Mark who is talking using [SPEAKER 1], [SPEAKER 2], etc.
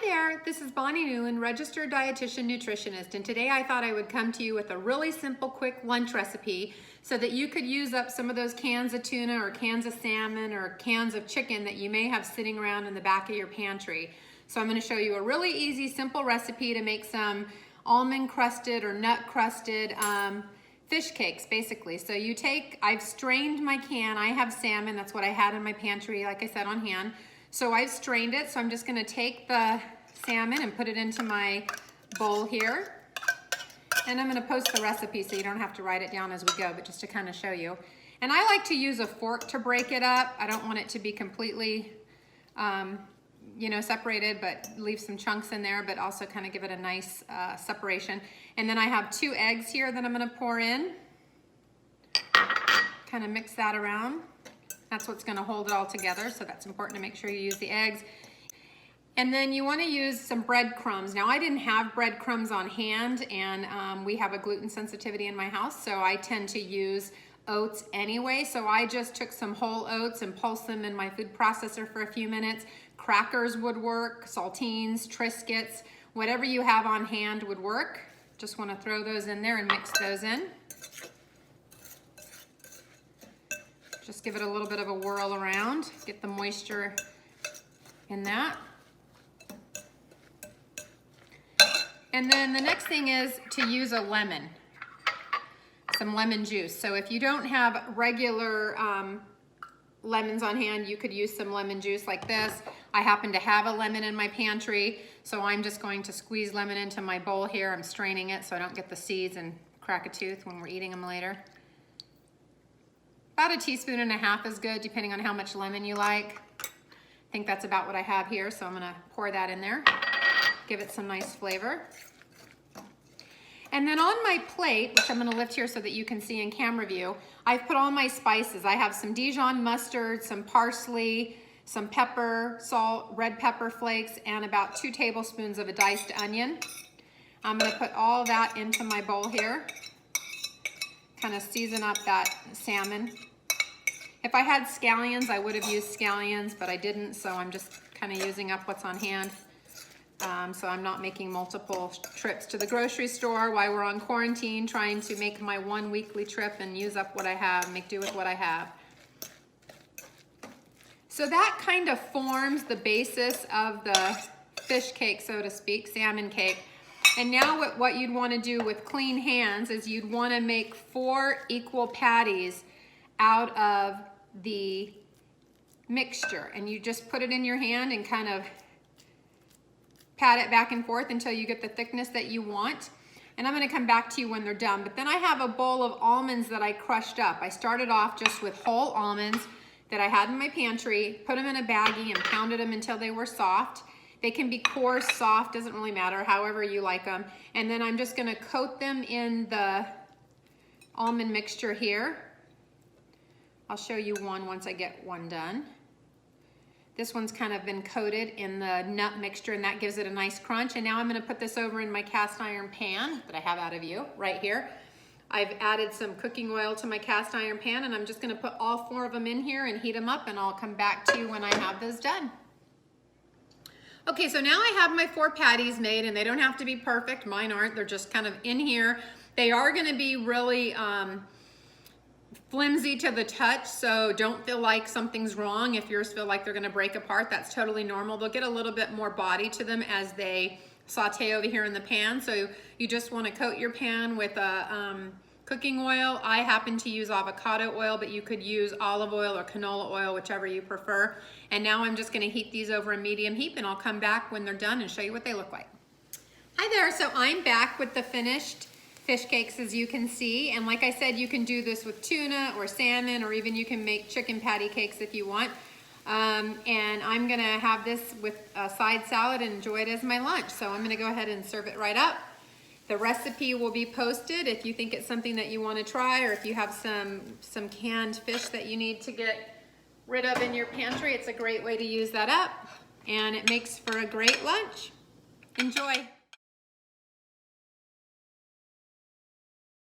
[SPEAKER 1] there, this is Bonnie Newlin, registered dietitian nutritionist, and today I thought I would come to you with a really simple, quick lunch recipe so that you could use up some of those cans of tuna or cans of salmon or cans of chicken that you may have sitting around in the back of your pantry. So I'm going to show you a really easy, simple recipe to make some almond crusted or nut crusted fish cakes, basically. So you take, I've strained my can, I have salmon, that's what I had in my pantry, like I said, on hand. So I've strained it, so I'm just gonna take the salmon and put it into my bowl here. And I'm gonna post the recipe so you don't have to write it down as we go, but just to kind of show you. And I like to use a fork to break it up. I don't want it to be completely, separated, but leave some chunks in there, but also kind of give it a nice separation. And then I have 2 eggs here that I'm gonna pour in. Kind of mix that around. That's what's gonna hold it all together, so that's important to make sure you use the eggs. And then you wanna use some breadcrumbs. Now I didn't have breadcrumbs on hand, and we have a gluten sensitivity in my house, so I tend to use oats anyway. So I just took some whole oats and pulsed them in my food processor for a few minutes. Crackers would work, saltines, Triscuits, whatever you have on hand would work. Just wanna throw those in there and mix those in. Just give it a little bit of a whirl around, get the moisture in that. And then the next thing is to use a lemon, some lemon juice. So if you don't have regular lemons on hand, you could use some lemon juice like this. I happen to have a lemon in my pantry, so I'm just going to squeeze lemon into my bowl here. I'm straining it so I don't get the seeds and crack a tooth when we're eating them later. About 1.5 teaspoons is good, depending on how much lemon you like. I think that's about what I have here, so I'm gonna pour that in there. Give it some nice flavor. And then on my plate, which I'm gonna lift here so that you can see in camera view, I've put all my spices. I have some Dijon mustard, some parsley, some pepper, salt, red pepper flakes, and about 2 tablespoons of a diced onion. I'm gonna put all that into my bowl here. Kind of season up that salmon. If I had scallions, I would have used scallions, but I didn't, so I'm just kind of using up what's on hand. So I'm not making multiple trips to the grocery store while we're on quarantine, trying to make my 1 weekly trip and use up what I have, make do with what I have. So that kind of forms the basis of the fish cake, so to speak, salmon cake. And now what you'd want to do with clean hands is you'd want to make 4 equal patties out of the mixture. And you just put it in your hand and kind of pat it back and forth until you get the thickness that you want. And I'm going to come back to you when they're done. But then I have a bowl of almonds that I crushed up. I started off just with whole almonds that I had in my pantry, put them in a baggie and pounded them until they were soft. They can be coarse, soft, doesn't really matter, however you like them. And then I'm just gonna coat them in the almond mixture here. I'll show you one once I get one done. This one's kind of been coated in the nut mixture, and that gives it a nice crunch. And now I'm gonna put this over in my cast iron pan that I have out of view right here. I've added some cooking oil to my cast iron pan, and I'm just gonna put all 4 of them in here and heat them up, and I'll come back to you when I have those done. Okay, so now I have my 4 patties made, and they don't have to be perfect. Mine aren't, they're just kind of in here. They are gonna be really flimsy to the touch, so don't feel like something's wrong. If yours feel like they're gonna break apart, that's totally normal. They'll get a little bit more body to them as they saute over here in the pan. So you just wanna coat your pan with a cooking oil. I happen to use avocado oil, but you could use olive oil or canola oil, whichever you prefer. And now I'm just gonna heat these over a medium heat, and I'll come back when they're done and show you what they look like. Hi there, so I'm back with the finished fish cakes, as you can see. And like I said, you can do this with tuna or salmon, or even you can make chicken patty cakes if you want. And I'm gonna have this with a side salad and enjoy it as my lunch. So I'm gonna go ahead and serve it right up. The recipe will be posted if you think it's something that you want to try, or if you have some canned fish that you need to get rid of in your pantry. It's a great way to use that up, and it makes for a great lunch. Enjoy.